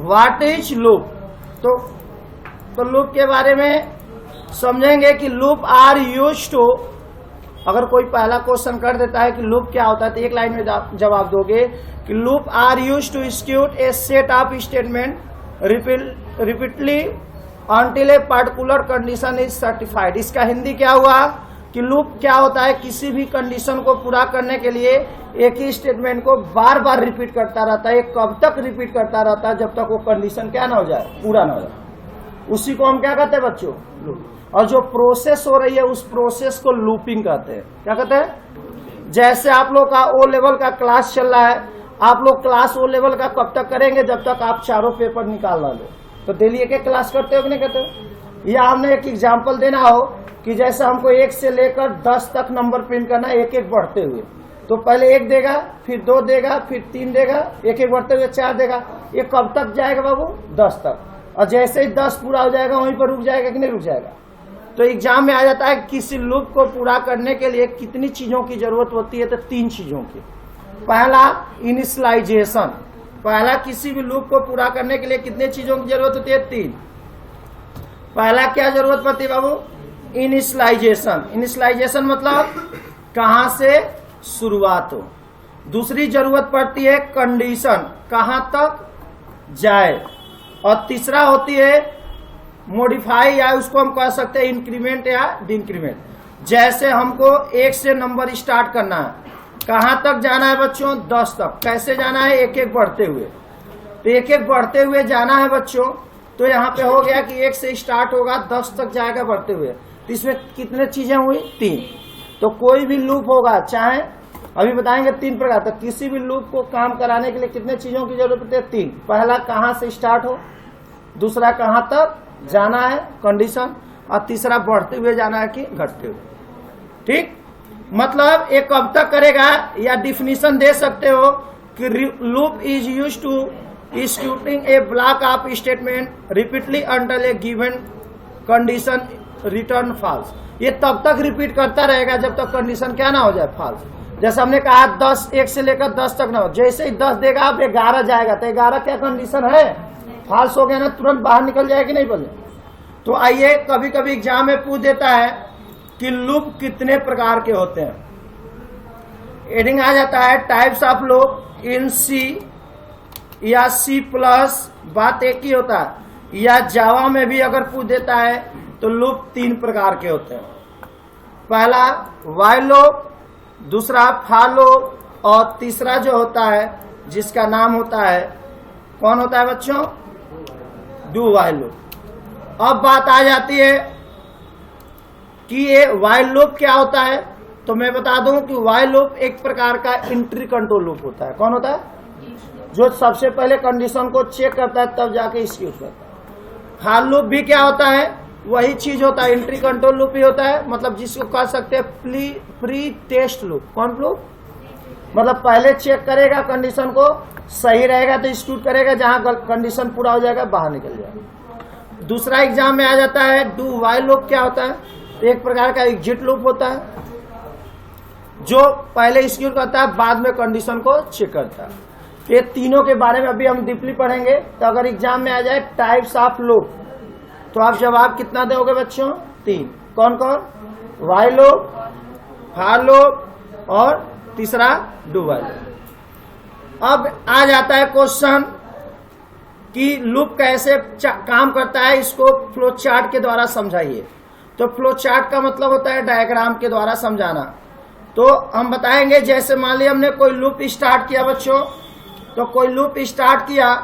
What is loop. तो loop के बारे में समझेंगे कि लूप आर यूज्ड टू, अगर कोई पहला क्वेश्चन कर देता है कि लूप क्या होता है तो एक लाइन में जवाब दोगे कि loop are used to execute a set of statement repeatedly until a particular condition is satisfied। इसका हिंदी क्या हुआ कि लूप क्या होता है, किसी भी कंडीशन को पूरा करने के लिए एक ही स्टेटमेंट को बार बार रिपीट करता रहता है। कब तक रिपीट करता रहता है, जब तक वो कंडीशन क्या ना हो जाए, पूरा ना हो जाए। उसी को हम क्या कहते हैं बच्चों, लूप। और जो प्रोसेस हो रही है उस प्रोसेस को लूपिंग कहते हैं। क्या कहते हैं? जैसे आप लोग का ओ लेवल का क्लास चल रहा है, आप लोग क्लास ओ लेवल का कब तक करेंगे, जब तक आप चारों पेपर निकाल ना लो। तो डेली एक एक क्लास करते हो कि नहीं करते हो? या हमने एक एग्जाम्पल देना हो कि जैसे हमको 1 से लेकर 10 तक नंबर प्रिंट करना है, एक एक बढ़ते हुए। तो पहले 1 देगा, फिर 2 देगा, फिर 3 देगा, एक एक बढ़ते हुए 4 देगा। ये कब तक जाएगा बाबू? 10 तक। और जैसे ही 10 पूरा हो जाएगा वहीं पर रुक जाएगा कि नहीं रुक जाएगा? तो एग्जाम में आ जाता है किसी लूप को पूरा करने के लिए कितनी चीजों की जरूरत होती है, तो 3 चीजों की। पहला इनिशियलाइजेशन, पहला किसी भी लूप को पूरा करने के लिए कितने चीजों की जरूरत होती है? 3। पहला क्या जरूरत पड़ती है बाबू? इनिशियलाइजेशन। इनिशियलाइजेशन मतलब कहां से शुरुआत हो। दूसरी जरूरत पड़ती है कंडीशन, कहां तक जाए। और तीसरा होती है मॉडिफाई, या उसको हम कह सकते हैं इंक्रीमेंट या डिक्रीमेंट। जैसे हमको 1 से नंबर स्टार्ट करना है, कहां तक जाना है बच्चों? 10 तक। कैसे जाना है? एक एक बढ़ते हुए। तो एक एक बढ़ते हुए जाना है बच्चों। तो यहाँ पे हो गया कि 1 से स्टार्ट होगा, 10 तक जाएगा बढ़ते हुए। तो इसमें कितने चीजें हुई? 3। तो कोई भी लूप होगा, चाहे अभी बताएंगे 3 प्रकार। तो किसी भी लूप को काम कराने के लिए कितने चीजों की जरूरत होती है? 3। पहला कहां से स्टार्ट हो, दूसरा कहां तक जाना है कंडीशन, और तीसरा बढ़ते हुए जाना है कि घटते हुए। ठीक, मतलब एक कब तक करेगा, या डिफिनीशन दे सकते हो कि loop is used to executing a block of statement repeatedly until a given condition return false. ये तब तक रिपीट करता रहेगा जब तक कंडीशन क्या ना हो जाए, फॉल्स। जैसे हमने कहा 10, 1 से लेकर 10 तक ना हो। जैसे ही 10 देगा आप 11 जाएगा, तो 11 क्या कंडीशन है? फॉल्स हो गया ना, तुरंत बाहर निकल जाएगा कि नहीं बोले। तो आइए, कभी कभी एग्जाम में पूछ देता है कि लूप कितने प्रकार के होते हैं। हेडिंग आ जाता है टाइप्स ऑफ लूप इन सी या C+, बात एक ही होता है। या जावा में भी अगर पूछ देता है तो लूप 3 प्रकार के होते हैं। पहला व्हाइल लूप, दूसरा फॉर लूप, और तीसरा जो होता है जिसका नाम होता है, कौन होता है बच्चों? Do while loop. अब बात आ जाती है कि ये व्हाइल लूप क्या होता है। तो मैं बता दूं कि व्हाइल लूप एक प्रकार का एंट्री कंट्रोल लूप होता है। कौन होता है? जो सबसे पहले कंडीशन को चेक करता है तब जाके एग्जीक्यूट करता है। फॉर लूप भी क्या होता है? वही चीज होता है, एंट्री कंट्रोल लूप ही होता है। मतलब जिसको कह सकते हैं प्री टेस्ट लूप। कौन लूप? मतलब पहले चेक करेगा कंडीशन को, सही रहेगा तो एग्जीक्यूट करेगा, जहां कंडीशन पूरा हो जाएगा बाहर निकल जाएगा। दूसरा एग्जाम में आ जाता है डू व्हाइल लूप। क्या होता है? एक प्रकार का एग्जिट लूप होता है, जो पहले एग्जीक्यूट करता है, बाद में कंडीशन को चेक करता है। ये तीनों के बारे में अभी हम डीपली पढ़ेंगे। तो अगर एग्जाम में आ जाए टाइप्स ऑफ लूप, तो आप जवाब कितना दोगे बच्चों? 3। कौन कौन? व्हाइल लूप, फॉर लूप, और तीसरा डू व्हाइल लूप। अब आ जाता है क्वेश्चन कि लूप कैसे काम करता है, इसको फ्लो चार्ट के द्वारा समझाइए। तो फ्लो चार्ट का मतलब होता है डायग्राम के द्वारा समझाना। तो हम बताएंगे, जैसे मान लिया हमने कोई लूप स्टार्ट किया बच्चों, तो कोई लूप स्टार्ट किया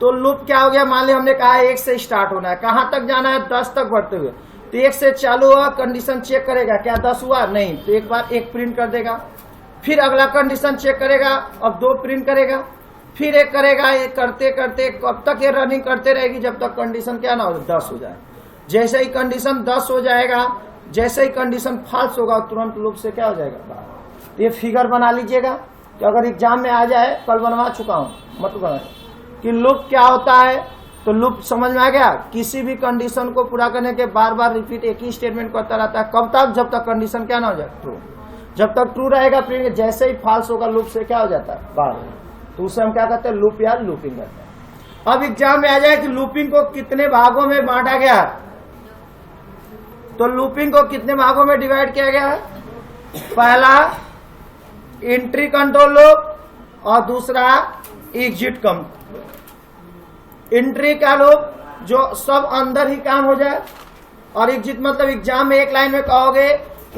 तो लूप क्या हो गया? मान लिया हमने कहा 1 से स्टार्ट होना है, कहां तक जाना है? 10 तक बढ़ते हुए। तो 1 से चालू हुआ, कंडीशन चेक करेगा, क्या 10 हुआ? नहीं, तो एक बार 1 प्रिंट कर देगा। फिर अगला कंडीशन चेक करेगा, अब 2 प्रिंट करेगा, फिर 1 करेगा। ये करते करते कब तक ये रनिंग करते रहेगी? जब तक कंडीशन क्या ना हो, 10 हो जाए। जैसे ही कंडीशन 10 हो जाएगा, जैसे ही कंडीशन फॉल्स होगा, तुरंत लूप से क्या हो जाएगा? ये फिगर बना लीजिएगा कि अगर एग्जाम में आ जाए, कल बनवा चुका हूं, मत बना, कि लूप क्या होता है। तो लूप समझ में आ गया? किसी भी कंडीशन को पूरा करने के बार बार रिपीट एक ही स्टेटमेंट करता रहता है। कब तक? जब तक कंडीशन क्या ना हो जाए, ट्रू। जब तक ट्रू रहेगा प्रिंट, जैसे ही फॉल्स होगा लूप से क्या हो जाता है, बाहर। तो उसे हम क्या कहते हैं? लूप या लूपिंग कहते हैं। अब एग्जाम में आ जाए कि लूपिंग को कितने भागों में बांटा गया है, तो लूपिंग को कितने भागों में डिवाइड किया गया है? पहला एंट्री कंट्रोल लूप और दूसरा एग्जिट कम। एंट्री का लूप जो सब अंदर ही काम हो जाए, और एग्जिट मतलब एग्जाम में एक लाइन में कहोगे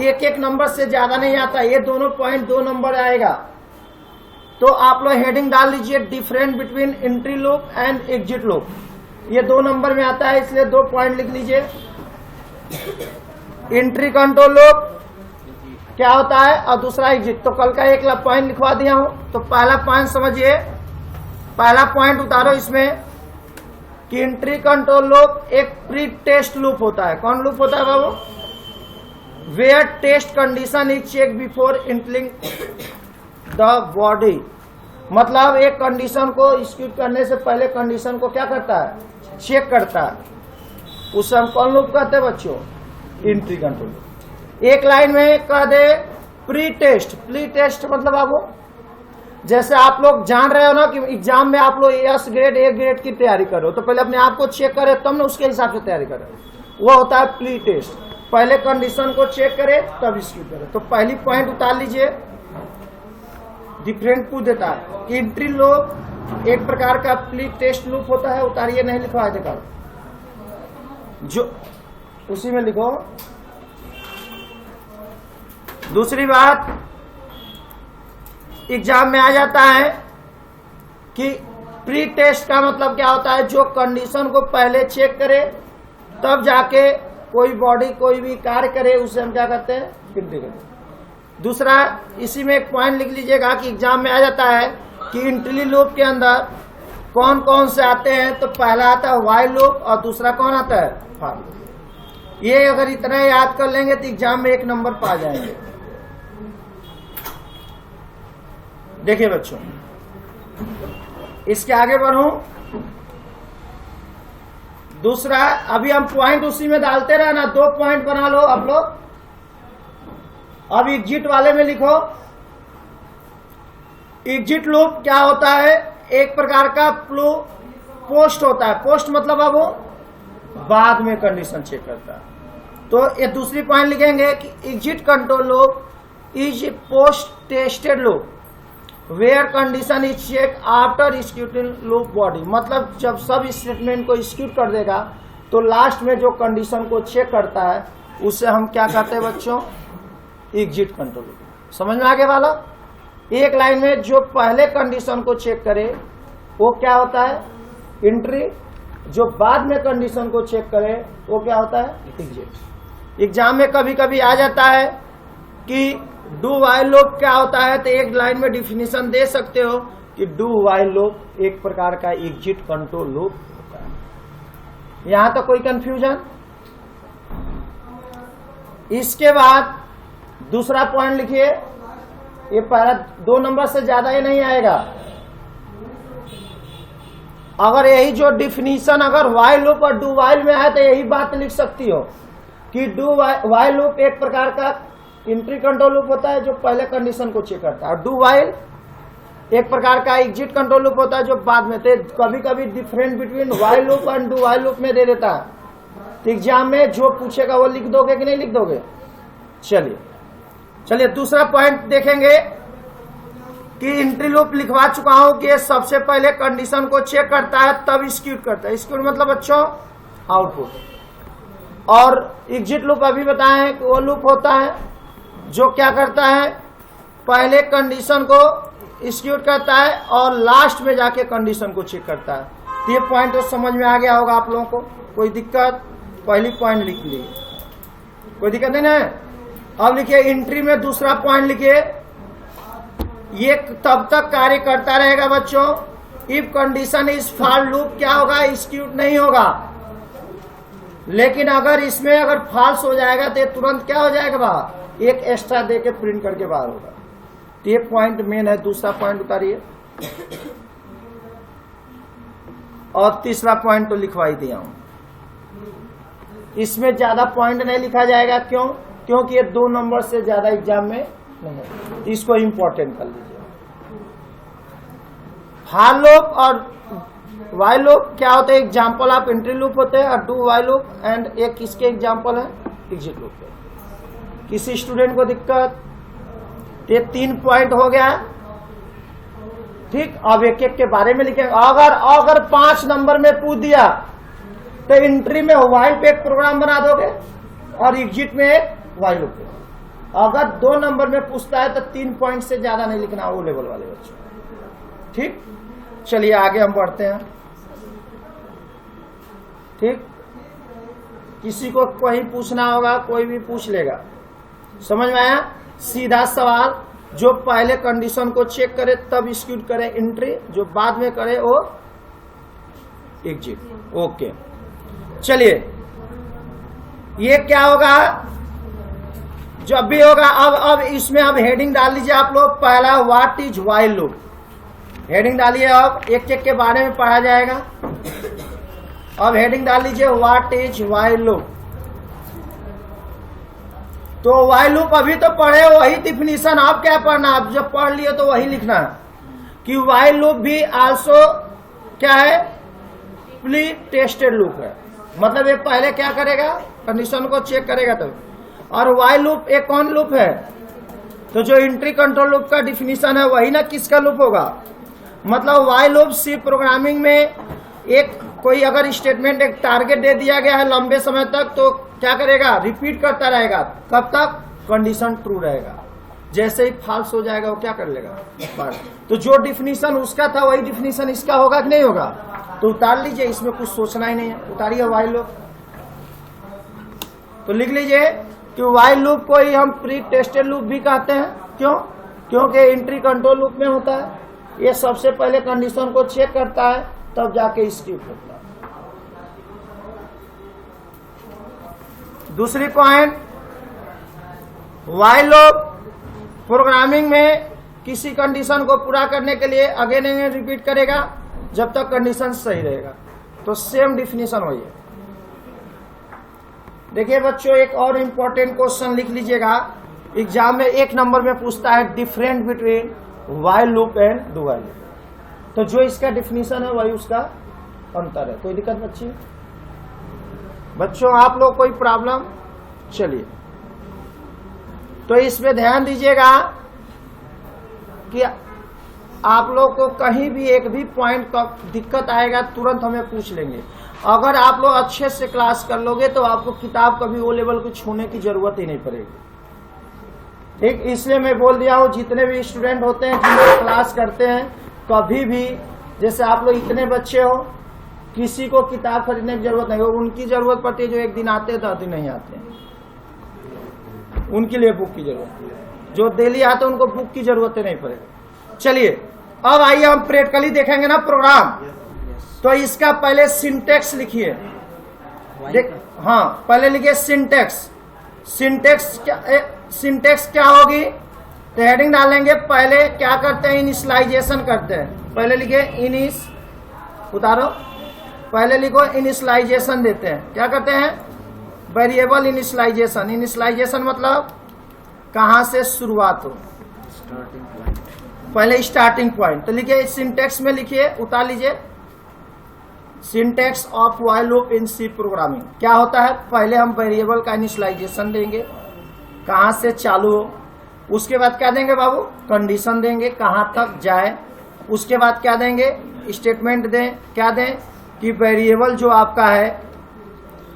एक एक नंबर से ज्यादा नहीं आता, ये दोनों पॉइंट 2 नंबर आएगा। तो आप लोग हेडिंग डाल लीजिए different between entry loop and exit loop, ये 2 नंबर में आता है, इसलिए 2 पॉइंट लिख लीजिए। एंट्री कंट्रोल लूप क्या होता है और दूसरा एग्जिट। तो कल का एक पॉइंट लिखवा दिया हूं, तो पहला पॉइंट समझिए, पहला पॉइंट उतारो इसमें कि एंट्री कंट्रोल लूप एक प्री टेस्ट लूप होता है। कौन लूप होता है बाबू? Where test condition is check before entering the body. मतलब एक कंडीशन को एग्जीक्यूट करने से पहले कंडीशन को क्या करता है? चेक करता है। उसे हम कौन लूप कहते हैं बच्चों? Entry control loop. एक लाइन में कह दे प्री टेस्ट। प्री टेस्ट मतलब बाबू जैसे आप लोग जान रहे हो ना कि एग्जाम में आप लोग एस ग्रेड ए ग्रेड की तैयारी करो, तो पहले अपने आप को चेक करे तब ना उसके हिसाब से तैयारी करे, वो होता है प्री टेस्ट। पहले कंडीशन को चेक करे तब एग्जीक्यूट करे। तो पहली पॉइंट उतार लीजिए, डिफरेंट पूछ देता है कि एंट्री लूप एक प्रकार का प्री टेस्ट लूप होता है। उतारिए, नहीं लिखवा देगा जो उसी में लिखो। दूसरी बात एग्जाम में आ जाता है कि प्री टेस्ट का मतलब क्या होता है? जो कंडीशन को पहले चेक करे तब जाके कोई बॉडी कोई भी कार्य करे, उसे हम क्या कहते हैं? एंट्री करते। दूसरा इसी में एक पॉइंट लिख लीजिएगा कि एग्जाम में आ जाता है कि एंट्री लूप के अंदर कौन कौन से आते हैं। तो पहला आता है व्हाइल लूप और दूसरा कौन आता है? For loop. ये अगर इतना याद कर लेंगे तो एग्जाम में 1 नंबर पा जाएंगे। देखिए बच्चों, इसके आगे बढ़ूं। दूसरा, अभी हम पॉइंट उसी में डालते रहे ना, 2 पॉइंट बना लो आप लोग। अब एग्जिट वाले में लिखो, एग्जिट लूप क्या होता है? एक प्रकार का पोस्ट होता है। पोस्ट मतलब अब वो बाद में कंडीशन चेक करता है। तो ये दूसरी पॉइंट लिखेंगे कि exit control loop is post tested loop where condition is check after executing loop body. मतलब जब सब स्टेटमेंट को एग्जीक्यूट कर देगा तो लास्ट में जो कंडीशन को चेक करता है उसे हम क्या कहते हैं बच्चों? Exit control loop. समझ में आगे वाला? एक लाइन में जो पहले कंडीशन को चेक करे वो क्या होता है? एंट्री। जो बाद में कंडीशन को चेक करे वो क्या होता है? एग्जिट। एग्जाम में कभी कभी आ जाता है कि डू वाइल लूप क्या होता है, तो एक लाइन में डिफिनीशन दे सकते हो कि डू वाइल लूप एक प्रकार का एग्जिट कंट्रोल लूप होता है। यहां तक कोई कंफ्यूजन? इसके बाद दूसरा पॉइंट लिखिए, ये पहला 2 नंबर से ज्यादा ही नहीं आएगा। अगर यही जो डिफिनीशन अगर वाइल लूप और डू वाइल में आए तो यही बात लिख सकती हो कि डू वाइल लूप एक प्रकार का एंट्री कंट्रोल लूप होता है जो पहले कंडीशन को चेक करता है, और डू वाइल एक प्रकार का एग्जिट कंट्रोल लूप होता है जो बाद में। तो कभी कभी different between while loop and do while loop में दे देता है। तो एग्जाम में जो पूछेगा वो लिख दोगे कि नहीं लिख दोगे? चलिए दूसरा पॉइंट देखेंगे कि एंट्री लूप लिखवा चुका हूं कि सबसे पहले कंडीशन को चेक करता है तब एग्जीक्यूट करता है। एग्जीक्यूट मतलब बच्चों आउटपुट। और एग्जिट लूप अभी बताएं कि वो लूप होता है जो क्या करता है? पहले कंडीशन को एग्जीक्यूट करता है और लास्ट में जाके कंडीशन को चेक करता है। तो ये पॉइंट तो समझ में आ गया होगा आप लोगों को। कोई दिक्कत? पहली पॉइंट लिख ली, कोई दिक्कत नहीं है। अब लिखिए एंट्री में दूसरा पॉइंट लिखिए, ये तब तक कार्य करता रहेगा बच्चों if condition is false. Loop क्या होगा? एग्जीक्यूट नहीं होगा। लेकिन अगर इसमें अगर फॉल्स हो जाएगा तो तुरंत क्या हो जाएगा? बाहर एक एक्स्ट्रा दे के प्रिंट करके बाहर होगा। तो ये पॉइंट मेन है। दूसरा पॉइंट उतारिए, और तीसरा पॉइंट तो लिखवा ही दिया हूं। इसमें ज्यादा पॉइंट नहीं लिखा जाएगा। क्यों? क्योंकि ये 2 नंबर से ज्यादा एग्जाम में नहीं है। इसको इंपॉर्टेंट कर लीजिए। फॉर लूप और वाइल लूप क्या होते हैं, एग्जाम्पल ऑफ एंट्री लूप होते हैं, और डू वाइल लूप, एंड एक किसके एग्जाम्पल है, एग्जिट लूप है। किसी स्टूडेंट को दिक्कत, ये 3 पॉइंट हो गया, ठीक। अब एक एक के बारे में लिखेंगे। अगर 5 नंबर में पूछ दिया तो एंट्री में वाइल पे एक प्रोग्राम बना दोगे और एग्जिट में एक वाइल लूप। अगर 2 नंबर में पूछता है तो 3 पॉइंट से ज्यादा नहीं लिखना वो लेवल वाले बच्चों, ठीक। चलिए आगे हम बढ़ते हैं, ठीक। किसी को कोई पूछना होगा, कोई भी पूछ लेगा, समझ में आया। सीधा सवाल, जो पहले कंडीशन को चेक करे तब एक्सिक्यूट करे एंट्री, जो बाद में करे वो एग्जिट। ओके, चलिए ये क्या होगा, जब भी होगा। अब इसमें अब हेडिंग डाल लीजिए आप लोग। पहला what is while loop, heading डालिए। अब एक एक के बारे में पढ़ा जाएगा। अब हेडिंग डाल लीजिए व्हाट इज वाइल लूप। तो वाइल लूप अभी तो पढ़े, वही डिफिनीशन आप क्या पढ़ना, आप जब पढ़ लिए तो वही लिखना है कि वाइल लूप भी आल्सो क्या है, प्री टेस्टेड लूप है। मतलब ये पहले क्या करेगा, कंडीशन को चेक करेगा तब। और वाइल लूप एक कौन लूप है, तो जो एंट्री कंट्रोल लूप का डिफिनीशन है वही ना किसका लूप होगा। मतलब वाइल लूप सी प्रोग्रामिंग में एक कोई अगर स्टेटमेंट एक टारगेट दे दिया गया है लंबे समय तक, तो क्या करेगा, रिपीट करता रहेगा। कब तक, कंडीशन ट्रू रहेगा। जैसे ही फॉल्स हो जाएगा वो क्या कर लेगा। तो जो डिफिनीशन उसका था वही डिफिनीशन इसका होगा कि नहीं होगा, तो उतार लीजिए, इसमें कुछ सोचना ही नहीं है, उतारिए वाइल लूप। तो लिख लीजिए कि वाइल लूप को ही हम प्री टेस्टेड लूप भी कहते हैं। क्यों, क्योंकि एंट्री कंट्रोल लूप में होता है, ये सबसे पहले कंडीशन को चेक करता है तब जाके एग्जीक्यूट होता है। दूसरी पॉइंट, वाइल लूप प्रोग्रामिंग में किसी कंडीशन को पूरा करने के लिए अगेन अगेन रिपीट करेगा जब तक कंडीशन सही रहेगा। तो सेम डिफिनीशन वही है। देखिए बच्चों, एक और इम्पोर्टेंट क्वेश्चन लिख लीजिएगा, एग्जाम में 1 नंबर में पूछता है different between while loop and do while loop. तो जो इसका डिफिनीशन है वही उसका अंतर है। कोई दिक्कत बच्चों आप लोग, कोई प्रॉब्लम? चलिए, तो इसमें ध्यान दीजिएगा कि आप लोग को कहीं भी एक भी पॉइंट का दिक्कत आएगा तुरंत हमें पूछ लेंगे। अगर आप लोग अच्छे से क्लास कर लोगे तो आपको किताब कभी वो लेवल को छूने की जरूरत ही नहीं पड़ेगी, ठीक। इसलिए मैं बोल दिया हूँ, जितने भी स्टूडेंट होते हैं जिनसे क्लास करते हैं, कभी भी जैसे आप लोग इतने बच्चे हो, किसी को किताब खरीदने की जरूरत नहीं हो। उनकी जरूरत पड़ती है जो एक दिन आते हैं 10 दिन नहीं आते हैं, उनके लिए बुक की जरूरत है। जो डेली आते हैं उनको बुक की जरूरत नहीं पड़ेगी। चलिए अब आइए हम प्रैक्टिकली देखेंगे ना प्रोग्राम। तो इसका पहले सिंटेक्स लिखिए। हाँ, पहले लिखिए सिंटेक्स। सिंटेक्स क्या होगी, तो हेडिंग डालेंगे। पहले क्या करते हैं, इनिशियलाइजेशन करते हैं। पहले लिखिए इनिस, उतारो, पहले लिखो इनिशियलाइजेशन देते हैं। क्या करते हैं, वेरिएबल इनिशियलाइजेशन। इनिशियलाइजेशन मतलब कहां से शुरुआत हो, पहले स्टार्टिंग पॉइंट। तो लिखिए सिंटेक्स में, लिखिए उतार लीजिए, syntax of while loop in C programming. क्या होता है, पहले हम वेरिएबल का इनिशियलाइजेशन देंगे, कहां से चालू हो। उसके बाद क्या देंगे बाबू, कंडीशन देंगे कहां तक जाए। उसके बाद क्या देंगे, स्टेटमेंट दें। क्या दें कि वेरिएबल जो आपका है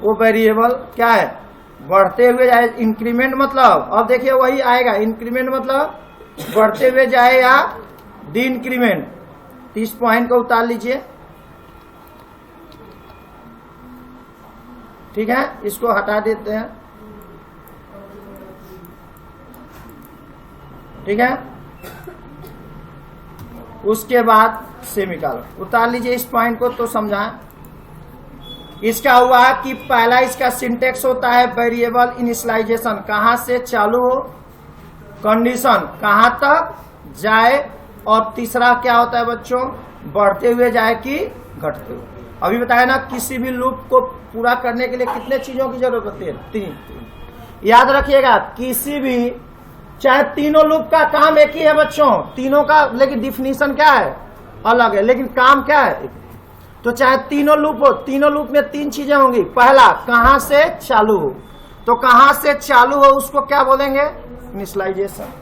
वो वेरिएबल क्या है, बढ़ते हुए जाए। इंक्रीमेंट मतलब, अब देखिए वही आएगा, इंक्रीमेंट मतलब बढ़ते हुए जाए या डी इंक्रीमेंट। इस पॉइंट को उतार लीजिए, ठीक है, इसको हटा देते हैं, ठीक है। उसके बाद सेमीकोलन उतार लीजिए इस पॉइंट को। तो समझाएं, इसका हुआ कि पहला इसका सिंटेक्स होता है वेरिएबल इनिशियलाइजेशन, कहां से चालू हो, कंडीशन कहां तक जाए, और तीसरा क्या होता है बच्चों, बढ़ते हुए जाए कि घटते हुए। अभी बताया ना, किसी भी लूप को पूरा करने के लिए कितने चीजों की जरूरत होती है, 3। याद रखिएगा, किसी भी, चाहे तीनों लूप का काम एक ही है बच्चों, तीनों का, लेकिन डिफिनीशन क्या है, अलग है, लेकिन काम क्या है। तो चाहे तीनों लूप हो, तीनों लूप में तीन चीजें होंगी। पहला कहां से चालू हो, तो कहां से चालू हो उसको क्या बोलेंगे, इनिशियलाइजेशन।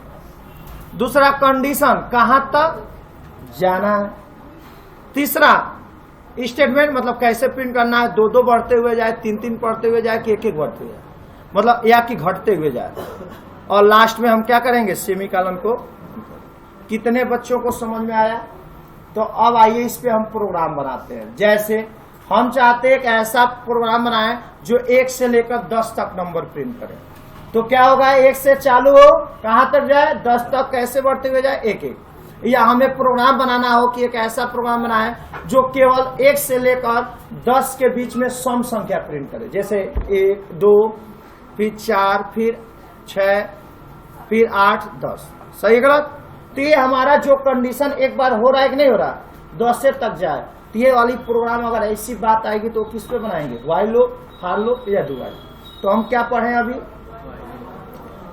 दूसरा कंडीशन, कहां तक जाना है। तीसरा स्टेटमेंट, मतलब कैसे प्रिंट करना है, दो दो बढ़ते हुए जाए, तीन तीन बढ़ते हुए जाए कि एक एक बढ़ते हुए जाए, मतलब या कि घटते हुए जाए। और लास्ट में हम क्या करेंगे, सेमीकोलन को। कितने बच्चों को समझ में आया। तो अब आइए इस पे हम प्रोग्राम बनाते हैं। जैसे हम चाहते हैं एक ऐसा प्रोग्राम बनाएं जो 1 से लेकर 10 तक नंबर प्रिंट करे। तो क्या होगा, 1 से चालू हो, कहां तक जाए, 10 तक, कैसे बढ़ते हुए जाए, एक एक। या हमें प्रोग्राम बनाना हो कि एक ऐसा प्रोग्राम बनाए जो केवल 1 से लेकर 10 के बीच में सम संख्या प्रिंट करे। जैसे 1, 2, फिर 4, फिर 6, फिर 8, 10। सही गलत। तो ये हमारा जो कंडीशन एक बार हो रहा है कि नहीं हो रहा, 10 से तक जाए, तो ये वाली प्रोग्राम अगर ऐसी बात आएगी तो किस पे बनाएंगे, व्हाइल लूप, फॉर लूप या डू व्हाइल। तो हम क्या पढ़े अभी,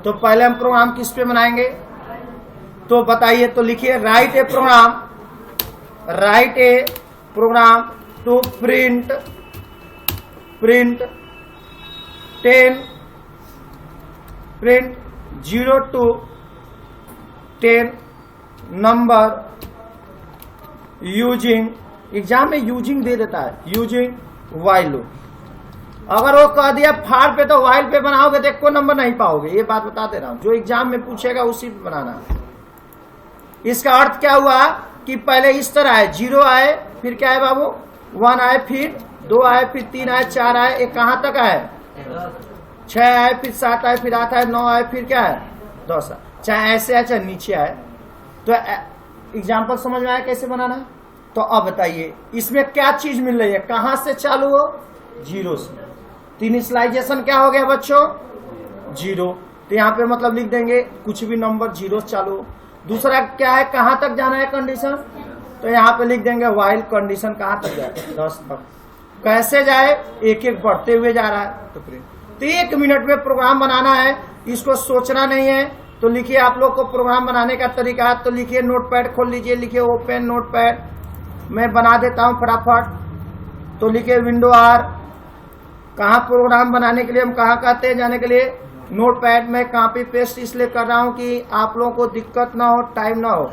तो पहले हम प्रोग्राम किस पे बनाएंगे, तो बताइए। तो लिखिए, write a program to print 0 to 10 number using, exam में यूजिंग दे देता है, यूजिंग व्हाइल लूप। अगर वो कह दिया फार पे तो व्हाइल पे बनाओगे तो कोई नंबर नहीं पाओगे, ये बात बता दे रहा हूं। जो एग्जाम में पूछेगा उसी पे बनाना। इसका अर्थ क्या हुआ कि पहले इस तरह आए, 0 आए, फिर क्या है बाबू, 1 आए, फिर 2 आए, फिर 3 आए, 4 आए, एक कहां तक आए, 6 आए, फिर 7 आए, फिर 8 आए, 9 आए, फिर क्या है, 10 आए। चाहे ऐसे आए चाहे नीचे आए। तो एग्जाम्पल समझ में आया कैसे बनाना। तो अब बताइए इसमें क्या चीज मिल रही है, कहां से चालू हो, 0 से। तो इनिशियलाइजेशन क्या हो गया बच्चों, 0। तो यहाँ पे मतलब लिख देंगे कुछ भी नंबर 0 से चालू हो। दूसरा क्या है, कहां तक जाना है कंडीशन, तो यहाँ पे लिख देंगे व्हाइल कंडीशन कहां तक जाए, 10 तक। कैसे जाए, एक एक बढ़ते हुए जा रहा है। तो 1 मिनट में प्रोग्राम बनाना है, इसको सोचना नहीं है। तो लिखिए, आप लोग को प्रोग्राम बनाने का तरीका है, तो लिखिए, नोटपैड खोल लीजिए, लिखिए ओपन नोटपैड। मैं बना देता हूं फटाफट। तो लिखिए विंडो R। कहाँ प्रोग्राम बनाने के लिए हम कहाँ कहते हैं जाने के लिए, नोटपैड में कॉपी पेस्ट इसलिए कर रहा हूं कि आप लोगों को दिक्कत ना हो, टाइम ना हो।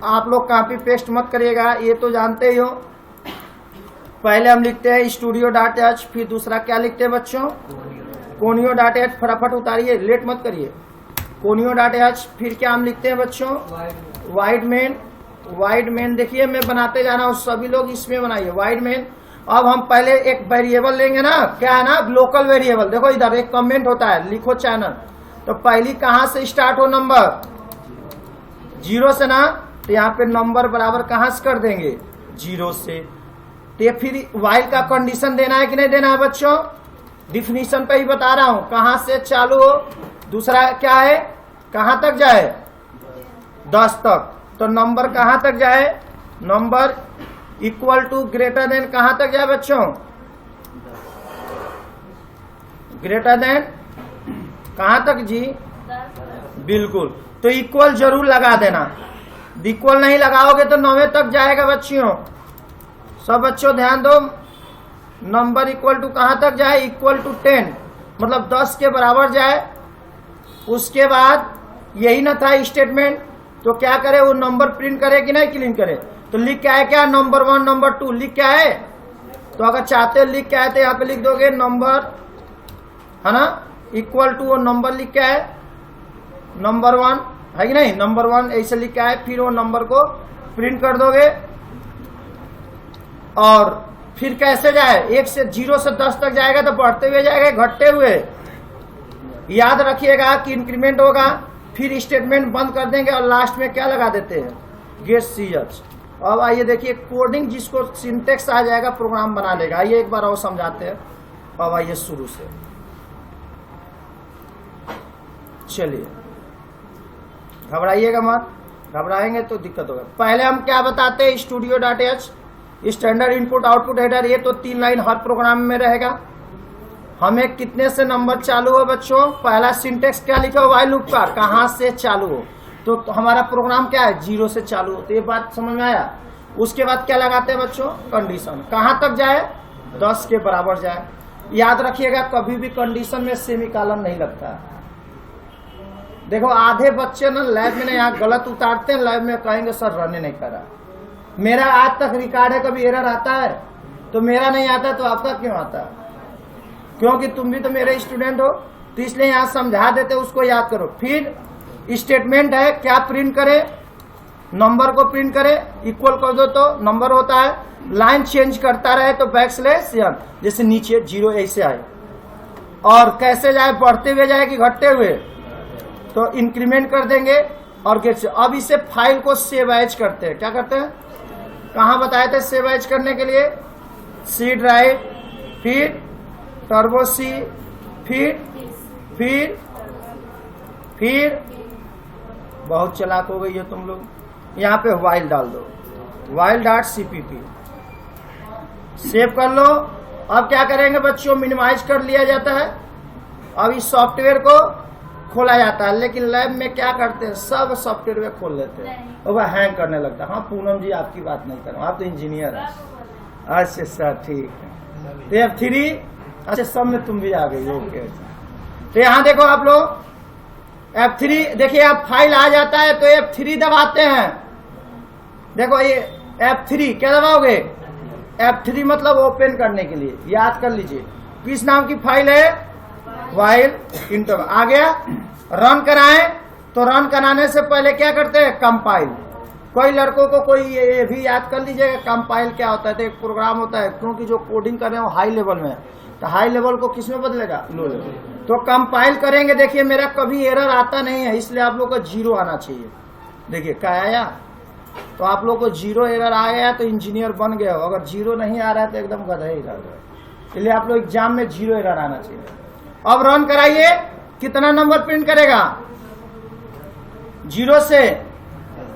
आप लोग कॉपी पेस्ट मत करिएगा, ये तो जानते ही हो। पहले हम लिखते हैं studio.h, फिर दूसरा क्या लिखते हैं बच्चों, conio.h। फटाफट उतारिए, लेट मत करिए। conio.h, फिर क्या हम लिखते हैं बच्चों, वाइड मेन। देखिए मैं बनाते जा रहा हूँ, सभी लोग इसमें बनाइए, वाइड मेन। अब हम पहले एक वेरिएबल लेंगे ना, क्या है ना, लोकल वेरिएबल। देखो इधर एक कमेंट होता है, लिखो चैनल। तो पहली कहां से स्टार्ट हो, नंबर 0 से ना, तो यहाँ पे नंबर बराबर कहां से कर देंगे, 0 से। तो फिर व्हाइल का कंडीशन देना है कि नहीं देना है बच्चों, डिफिनीशन पे ही बता रहा हूं, कहां से चालू हो। दूसरा क्या है, कहां तक जाए, 10 तक। तो नंबर कहां तक जाए, number equal to greater than कहां तक जाए बच्चों, ग्रेटर देन कहां तक जी, बिल्कुल। तो इक्वल जरूर लगा देना, इक्वल नहीं लगाओगे तो 9 तक जाएगा बच्चियों। सब बच्चों ध्यान दो, नंबर इक्वल टू कहां तक जाए, इक्वल टू 10, मतलब 10 के बराबर जाए। उसके बाद यही ना था स्टेटमेंट, तो क्या करे, वो नंबर प्रिंट करे कि नहीं प्रिंट करे। तो लिख क्या है, क्या नंबर 1 नंबर 2 लिख क्या है। तो अगर चाहते हो लिख क्या है तो यहाँ पे लिख दोगे नंबर, है ना, इक्वल टू वो नंबर लिख क्या है, नंबर 1 है कि नहीं, नंबर 1 ऐसे लिख क्या है। फिर वो नंबर को प्रिंट कर दोगे। और फिर कैसे जाए, 1 से 0 से 10 तक जाएगा तो बढ़ते हुए जाएगा, घटते हुए। याद रखिएगा कि इंक्रीमेंट होगा, फिर स्टेटमेंट बंद कर देंगे और लास्ट में क्या लगा देते हैं, गेट CH। अब आइए देखिए, कोडिंग जिसको सिंटेक्स आ जाएगा प्रोग्राम बना लेगा। आइए एक बार और समझाते हैं। अब आइए शुरू से, चलिए घबराइएगा मत, घबराएंगे तो दिक्कत होगा। पहले हम क्या बताते हैं, studio.h standard input output header. ये तो 3 लाइन हर प्रोग्राम में रहेगा। हमें कितने से नंबर चालू हो बच्चों, पहला सिंटेक्स क्या लिखा हो, व्हाइल लूप का, कहां से चालू हो। तो हमारा प्रोग्राम क्या है, 0 से चालू हो। तो ये बात समझ में आया। उसके बाद क्या लगाते हैं बच्चों, कंडीशन। कहां तक जाए, 10 के बराबर जाए। याद रखिएगा कभी भी कंडीशन में सेमीकोलन नहीं लगता। देखो आधे बच्चे ना लैब में यहाँ गलत उतारते हैं, लैब में कहेंगे सर रन नहीं करा। मेरा आज तक रिकॉर्ड है, कभी एरर आता है? तो मेरा नहीं आता तो आपका क्यों आता है? क्योंकि तुम भी तो मेरे स्टूडेंट हो, तो इसलिए यहाँ समझा देते, उसको याद करो। फिर स्टेटमेंट है, क्या प्रिंट करे, नंबर को प्रिंट करे, इक्वल कर दो तो नंबर होता है, लाइन चेंज करता रहे तो बैकस्लैश n, जैसे नीचे 0 ऐसे आए, और कैसे जाए, बढ़ते हुए जाए कि घटते हुए, तो इंक्रीमेंट कर देंगे और गेट से। अब इसे फाइल को सेव एज करते हैं। क्या करते हैं, कहाँ बताए थे सेव एज करने के लिए, सी ड्राइव, फिर टर्बो सी, फिर बहुत चालाक हो गई है तुम लोग, यहाँ पे वाइल डाल दो, while.cpp सेव कर लो। अब क्या करेंगे बच्चों, मिनिमाइज कर लिया जाता है। अब इस सॉफ्टवेयर को खोला जाता है, लेकिन लैब में क्या करते हैं, सब सॉफ्टवेयर में खोल लेते हैं और वह हैंग करने लगता है। हाँ पूनम जी आपकी बात नहीं करूँ, आप तो इंजीनियर हैं। अच्छा सर ठीक है। तो F3, अच्छा सब में तुम भी आ गई, ओके। तो यहाँ देखो आप लोग F3, देखिए आप फाइल आ जाता है तो F3 दबाते हैं। देखो ये F3 क्या दबाओगे, F3 मतलब ओपन करने के लिए, याद कर लीजिए। किस नाम की फाइल है, वाइल इंटर। आ गया, रन कराएं तो रन कराने से पहले क्या करते हैं, कंपाइल। कोई लड़कों को कोई ये भी याद कर लीजिएगा कंपाइल क्या होता है। तो एक प्रोग्राम होता है, क्योंकि जो कोडिंग कर रहे हैं वो हाई लेवल में है, तो हाई लेवल को किस में बदलेगा, लो लेवल। तो कंपाइल करेंगे, देखिए मेरा कभी एरर आता नहीं है, इसलिए आप लोग को 0 आना चाहिए। देखिए क्या आया, तो आप लोग को 0 एरर आ गया तो इंजीनियर बन गए हो। अगर 0 नहीं आ रहा है तो एकदम गधा ही रह गए। इसलिए आप लोग एग्जाम में 0 एरर आना चाहिए। अब रन कराइए, कितना नंबर प्रिंट करेगा, 0 से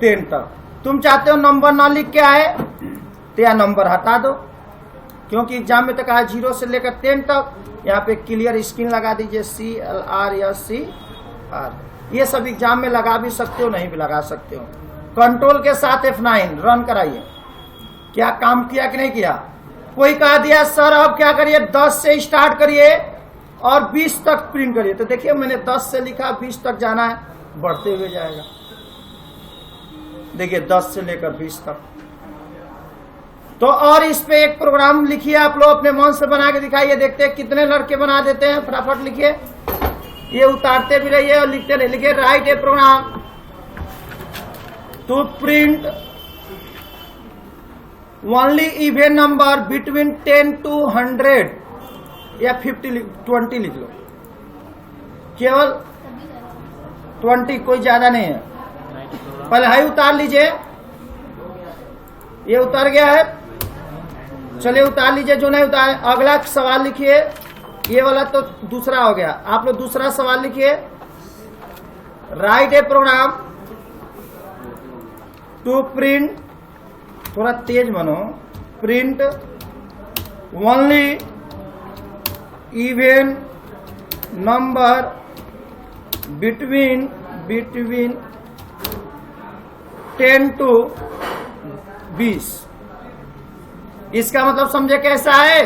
10 तक। तुम चाहते हो नंबर ना लिख के आए तो या नंबर हटा दो, क्योंकि एग्जाम में तो कहा 0 से लेकर 10 तक। यहाँ पे क्लियर स्क्रीन लगा दीजिए, CLR या CR। ये सब एग्जाम में लगा भी सकते हो, नहीं भी लगा सकते हो। कंट्रोल के साथ F9 रन कराइए। क्या काम किया कि नहीं किया? कोई कहा दिया सर अब क्या करिए, 10 से स्टार्ट करिए और 20 तक प्रिंट करिए। तो देखिए मैंने 10 से लिखा, 20 तक जाना है, बढ़ते हुए जाएगा। देखिए 10 से लेकर 20 तक। तो और इस पे एक प्रोग्राम लिखिए, आप लोग अपने मन से बना के दिखाइए, देखते हैं कितने लड़के बना देते हैं। फटाफट लिखिए, ये उतारते भी रहिए और लिखते रहिए। लिखिए write a program to print only even number between 10 to 100 या 20 लिख लो, केवल 20, कोई ज्यादा नहीं है। पहले हाई उतार लीजिए, ये उतर गया है, चलिए उतार लीजिए जो नहीं उतार। अगला सवाल लिखिए, ये वाला तो दूसरा हो गया। आप लोग दूसरा सवाल लिखिए, write a program to print, थोड़ा तेज बनो, print only even number between 10 to 20। इसका मतलब समझे कैसा है,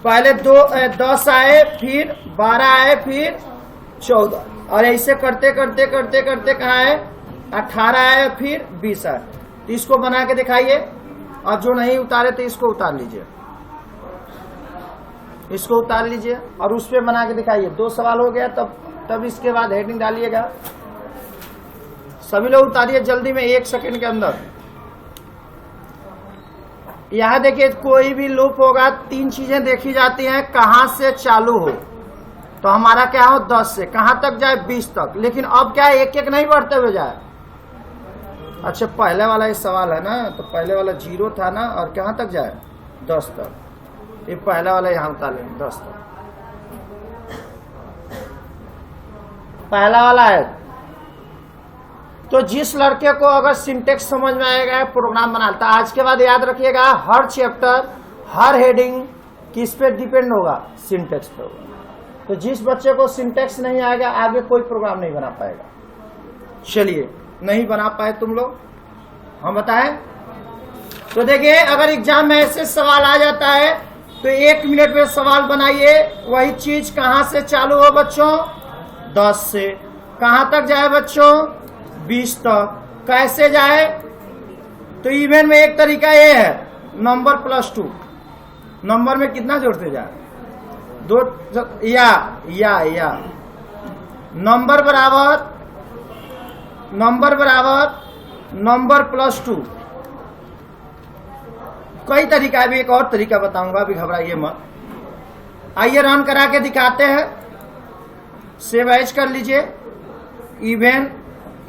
पहले 10 आए, फिर 12 आए, फिर 14, और ऐसे करते करते करते करते कहाँ है, 18 आए, फिर 20 आए। तो इसको बना के दिखाइए, और जो नहीं उतारे तो इसको उतार लीजिए, इसको उतार लीजिए और उस पे बना के दिखाइए। 2 सवाल हो गया, तब इसके बाद हेडिंग डालिएगा। सभी लोग उतारिए जल्दी में, 1 सेकंड के अंदर। यहां देखिए कोई भी लूप होगा, 3 चीजें देखी जाती हैं, कहां से चालू हो। तो हमारा क्या हो, 10 से कहां तक जाए, 20 तक। लेकिन अब क्या है, एक एक नहीं बढ़ते हुए जाए। अच्छा पहले वाला ये सवाल है ना, तो पहले वाला 0 था ना, और कहां तक जाए, 10 तक। ये पहला वाला यहां उतार लेंगे, 10 तक पहला वाला है। तो जिस लड़के को अगर सिंटेक्स समझ में आएगा प्रोग्राम बनाता, आज के बाद याद रखिएगा हर चैप्टर, हर हेडिंग किस पे डिपेंड होगा, सिंटेक्स पे होगा। तो जिस बच्चे को सिंटेक्स नहीं आएगा आगे कोई प्रोग्राम नहीं बना पाएगा। चलिए नहीं बना पाए तुम लोग, हम बताएं तो देखिए अगर एग्जाम में ऐसे सवाल आ जाता है तो 1 मिनट में सवाल बनाइए। वही चीज कहां से चालू हो बच्चों? 10 से। कहां तक जाए बच्चों? 20 तक। कैसे जाए? तो इवेंट में एक तरीका ये है, नंबर +2। नंबर में कितना जोड़ते जाए? 2 या नंबर बराबर नंबर +2। कई तरीका है, भी एक और तरीका बताऊंगा, अभी घबराइए मत। आइए रन करा के दिखाते हैं। सेव एज कर लीजिए,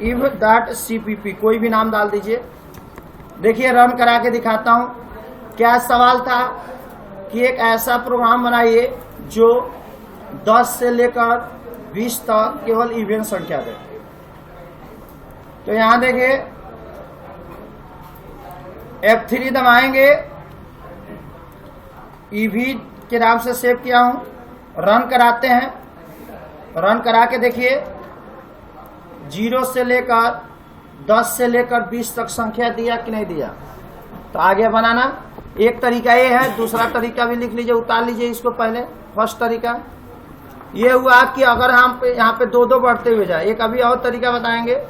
ev.cpp कोई भी नाम डाल दीजिए। देखिए रन करा के दिखाता हूं। क्या सवाल था कि एक ऐसा प्रोग्राम बनाइए जो 10 से लेकर 20 तक केवल इवेंट संख्या दे। तो यहां देखिए F3 दबाएंगे, ईवी के नाम से सेव किया हूं। रन कराते हैं। रन करा के देखिए 0 से लेकर 10 से लेकर 20 तक संख्या दिया कि नहीं दिया। तो आगे बनाना एक तरीका ये है, दूसरा तरीका भी लिख लीजिए, उतार लीजिए इसको पहले। फर्स्ट तरीका ये हुआ कि अगर हम यहाँ पे 2-2 बढ़ते हुए जाए। एक अभी और तरीका बताएंगे।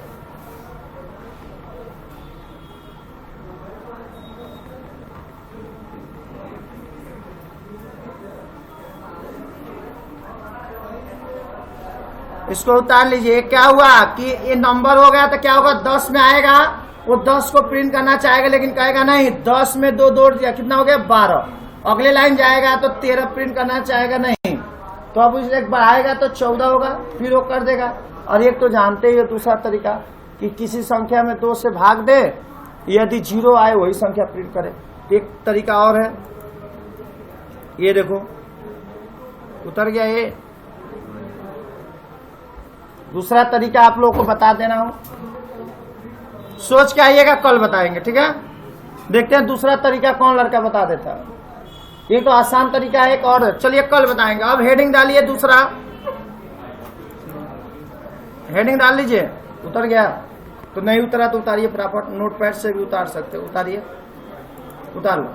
इसको उतार लीजिए। क्या हुआ कि ये नंबर हो गया तो क्या होगा? 10 में आएगा, वो 10 को प्रिंट करना चाहेगा लेकिन कहेगा नहीं। 10 में 2 जोड़ दिया, कितना हो गया? 12। अगले लाइन जाएगा तो 13 प्रिंट करना चाहेगा नहीं, तो अब उसे बढ़ाएगा तो 14 होगा, फिर वो कर देगा। और एक तो जानते ही हो दूसरा तरीका कि किसी संख्या में 2 से भाग दे, यदि 0 आए वही संख्या प्रिंट करे। एक तरीका और है, ये देखो उतर गया। ये दूसरा तरीका आप लोगों को बता देना हूं, सोच के आइएगा, कल बताएंगे, ठीक है। देखते हैं दूसरा तरीका कौन लड़का बता देता है। ये तो आसान तरीका है, एक और चलिए कल बताएंगे। अब हेडिंग डालिए, दूसरा हेडिंग डाल लीजिए। उतर गया तो नहीं उतरा तो उतारिए फटाफट, नोटपैड से भी उतार सकते, उतारिए, उतार लो।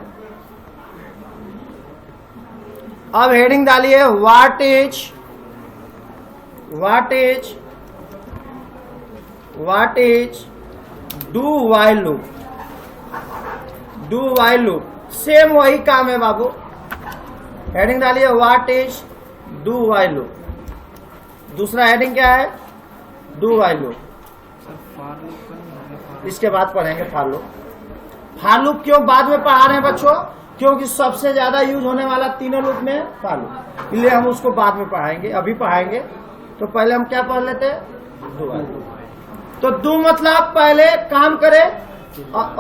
अब हेडिंग डालिए, what is do while loop. Same वही काम है बाबू। हेडिंग डालिए, what is do while loop. दूसरा हेडिंग क्या है? Do while loop. इसके बाद पढ़ेंगे फॉर लूप। फॉर लूप क्यों बाद में पढ़ा रहे हैं बच्चों? क्योंकि सबसे ज्यादा यूज होने वाला तीनों लूप में फॉर लूप, इसलिए हम उसको बाद में पढ़ाएंगे। अभी पढ़ाएंगे तो पहले हम क्या पढ़ लेते हैं? Do while loop. तो डू मतलब पहले काम करे,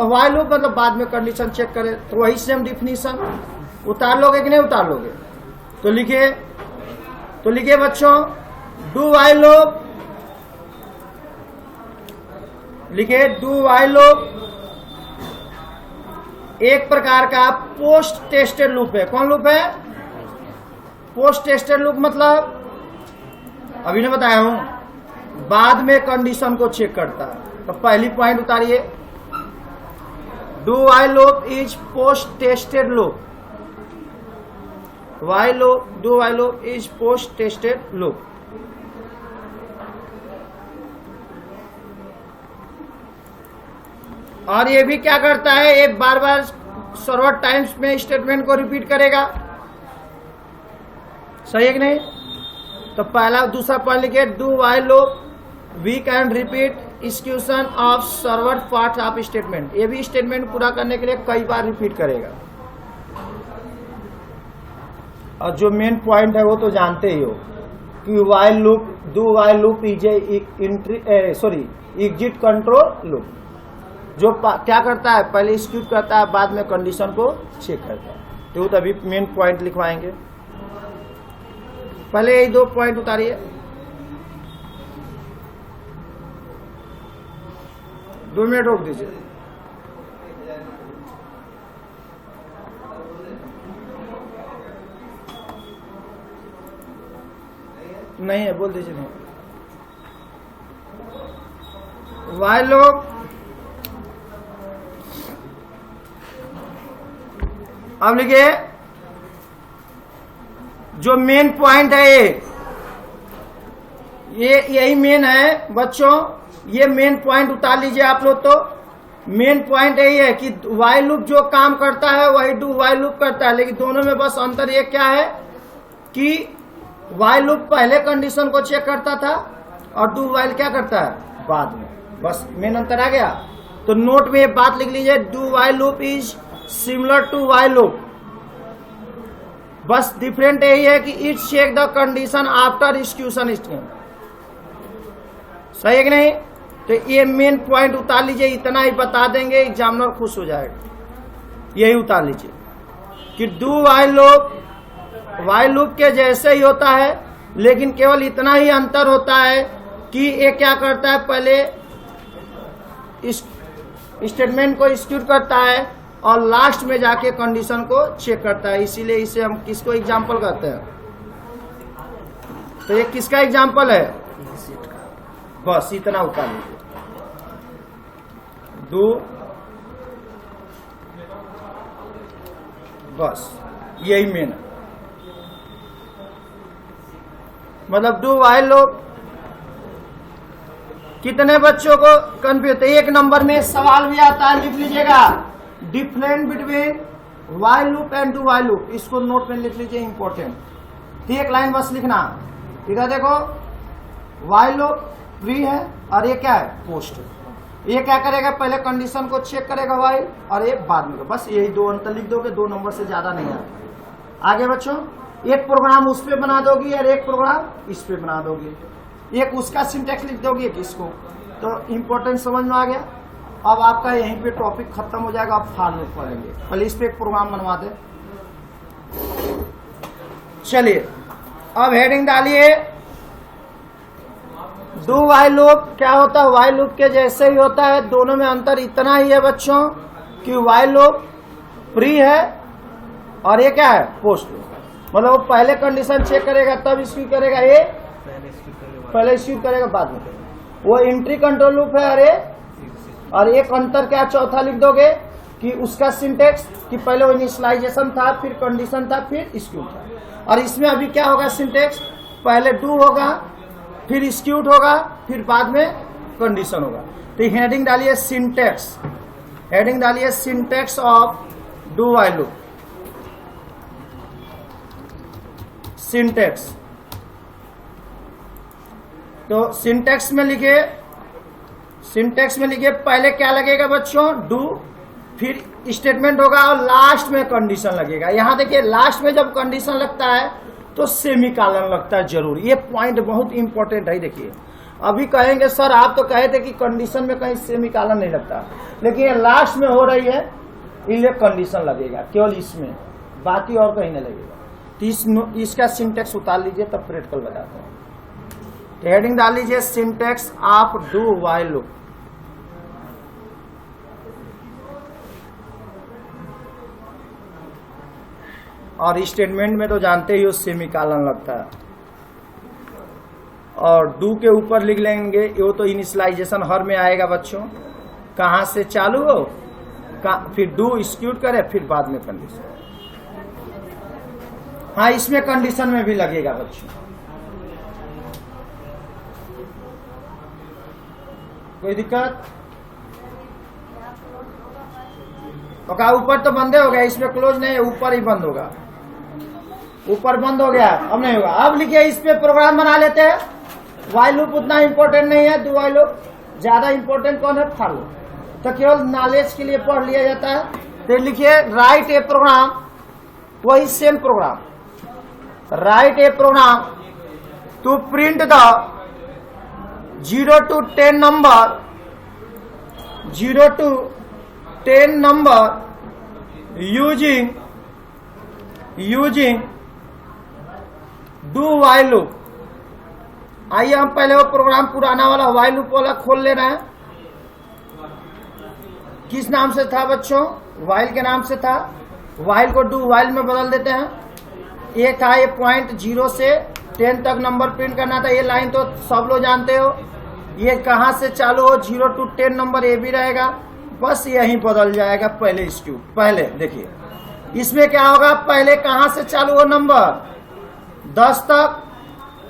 वाइल लूप मतलब बाद में कंडीशन चेक करे। तो वही सेम डिफिनीशन। उतार लोगे कि नहीं उतार लोगे? तो लिखिए बच्चों, डू वाइल लूप। लिखिए डू वाइल लूप एक प्रकार का पोस्ट टेस्टेड लूप है। कौन लूप है? पोस्ट टेस्टेड लूप मतलब अभी ने बताया हूं, बाद में कंडीशन को चेक करता है। तो पहली पॉइंट उतारिए, do while loop is post tested loop. Do while loop is post tested loop. और ये भी क्या करता है? एक बार बार सर्वर टाइम्स में स्टेटमेंट को रिपीट करेगा। सही है कि नहीं? तो पहला दूसरा पढ़ लिखे, do while loop we can repeat execution of server part of statement. ये भी स्टेटमेंट पूरा करने के लिए कई बार रिपीट करेगा। और जो मेन पॉइंट है वो तो जानते ही हो कि while loop, do while loop is exit control loop. जो क्या करता है? पहले एग्जीक्यूट करता है, बाद में कंडीशन को चेक करता है। तो तभी मेन पॉइंट लिखवाएंगे। पहले यही 2 पॉइंट उतारिए। 2 मिनट रोक दीजिए। नहीं है, बोल दीजिए। नहीं, वाइल लूप अब लिखिए जो मेन पॉइंट है ये यही मेन है बच्चों, ये मेन पॉइंट उतार लीजिए आप लोग। तो मेन पॉइंट यही है कि व्हाइल लूप जो काम करता है वही डू व्हाइल लूप करता है, लेकिन दोनों में बस अंतर ये क्या है कि व्हाइल लूप पहले कंडीशन को चेक करता था और डू व्हाइल क्या करता है बाद में। बस मेन अंतर आ गया। तो नोट में ये बात लिख लीजिए, do while loop is similar to while loop. बस डिफरेंट यही है कि it check the condition after execution statement. सही है कि नहीं? तो ये मेन पॉइंट उतार लीजिए, इतना ही बता देंगे एग्जामिनर खुश हो जाएगा। यही उतार लीजिए कि डू व्हाइल लूप के जैसे ही होता है, लेकिन केवल इतना ही अंतर होता है कि ये क्या करता है, पहले इस स्टेटमेंट को एग्जीक्यूट करता है और लास्ट में जाके कंडीशन को चेक करता है। इसीलिए इसे हम किसको एग्जाम्पल कहते हैं? तो ये किसका एग्जाम्पल है? बस इतना उतार लीजिए, डू, बस यही मेन है। मतलब डू व्हाइल लूप कितने बच्चों को कंफ्यूज? तो एक नंबर में सवाल भी आता है, लिख लीजिएगा, different between while loop and do while loop. इसको नोट में लिख लीजिए, इंपॉर्टेंट। एक लाइन बस लिखना, ठीक है? देखो व्हाइल लूप प्री है और ये क्या है पोस्ट। ये क्या करेगा, पहले कंडीशन को चेक करेगा व्हाइल और ये बाद में। बस यही दो अंतर लिख दोगे, 2 नंबर से ज्यादा नहीं आता। आगे बच्चों एक प्रोग्राम उस पे बना दोगी और एक प्रोग्राम इस पे बना दोगी, एक उसका सिंटेक्स लिख दोगी एक इसको। तो इंपॉर्टेंट समझ में आ गया। अब आपका यहीं पे टॉपिक खत्म हो जाएगा, आप फाल में पढ़ेंगे। पहले इस पे एक प्रोग्राम बनवा दे। चलिए अब हेडिंग डालिए, डू व्हाइल लूप क्या होता है? व्हाइल लूप के जैसे ही होता है, दोनों में अंतर इतना ही है बच्चों कि व्हाइल लूप प्री है और ये क्या है पोस्ट। मतलब वो पहले कंडीशन चेक करेगा तब एक्जीक्यूट करेगा, ये पहले एक्जीक्यूट करेगा बाद में। वो एंट्री कंट्रोल लूप है। अरे और एक अंतर क्या चौथा लिख दोगे कि उसका सिंटेक्स कि पहले वो इनिशियलाइजेशन था, फिर कंडीशन था, फिर एक्जीक्यूट था। और इसमें अभी क्या होगा, सिंटेक्स पहले डू होगा, फिर एक्जीक्यूट होगा, फिर बाद में कंडीशन होगा। तो हेडिंग डालिए सिंटेक्स, हेडिंग डालिए syntax of do while loop. Syntax, तो सिंटेक्स में लिखिए, सिंटेक्स में लिखिए पहले क्या लगेगा बच्चों, डू, फिर स्टेटमेंट होगा और लास्ट में कंडीशन लगेगा। यहां देखिए लास्ट में जब कंडीशन लगता है तो सेमीकोलन लगता है जरूर। ये पॉइंट बहुत इंपॉर्टेंट है। देखिए अभी कहेंगे सर आप तो कहे थे कि कंडीशन में कहीं सेमीकोलन नहीं लगता, लेकिन ये लास्ट में हो रही है इसलिए कंडीशन लगेगा केवल इसमें, बाकी और कहीं नहीं लगेगा। तो इसका सिंटेक्स उतार लीजिए तब प्रैक्टिकल बताते हैं। तो हेडिंग डाल लीजिए syntax of do while loop. और स्टेटमेंट में तो जानते ही हो सेमीकोलन लगता है। और डू के ऊपर लिख लेंगे, वो तो इनिशियलाइजेशन हर में आएगा बच्चों, कहां से चालू हो, फिर डू एक्जीक्यूट करे, फिर बाद में कंडीशन। हाँ इसमें कंडीशन में भी लगेगा बच्चों, कोई दिक्कत? तो कहा ऊपर तो बंद हो गया, इसमें क्लोज नहीं है, ऊपर ही बंद होगा। ऊपर बंद हो गया, अब नहीं होगा। अब लिखिए इस पे प्रोग्राम बना लेते हैं। व्हाइल लूप उतना इंपॉर्टेंट नहीं है, डू व्हाइल लूप ज्यादा इंपॉर्टेंट कौन है, फॉर लूप। तो केवल नॉलेज के लिए पढ़ लिया जाता है। तो लिखिए राइट ए प्रोग्राम, वही same program, write a program to print the 0 to 10 number, 0 to 10 number using do while loop. आइए हम पहले वो प्रोग्राम पुराना वाला व्हाइल लूप वाला खोल ले रहे हैं। किस नाम से था बच्चों, व्हाइल के नाम से था। व्हाइल को डू व्हाइल में बदल देते हैं। ये था ये पॉइंट 0 से 10 तक नंबर प्रिंट करना था। ये लाइन तो सब लोग जानते हो, ये कहां से चालू हो, 0 to 10 नंबर ये भी रहेगा, बस यही बदल जाएगा। पहले एक्जीक्यूट, पहले देखिए इसमें क्या होगा, पहले कहां से चालू हो नंबर 10 तक,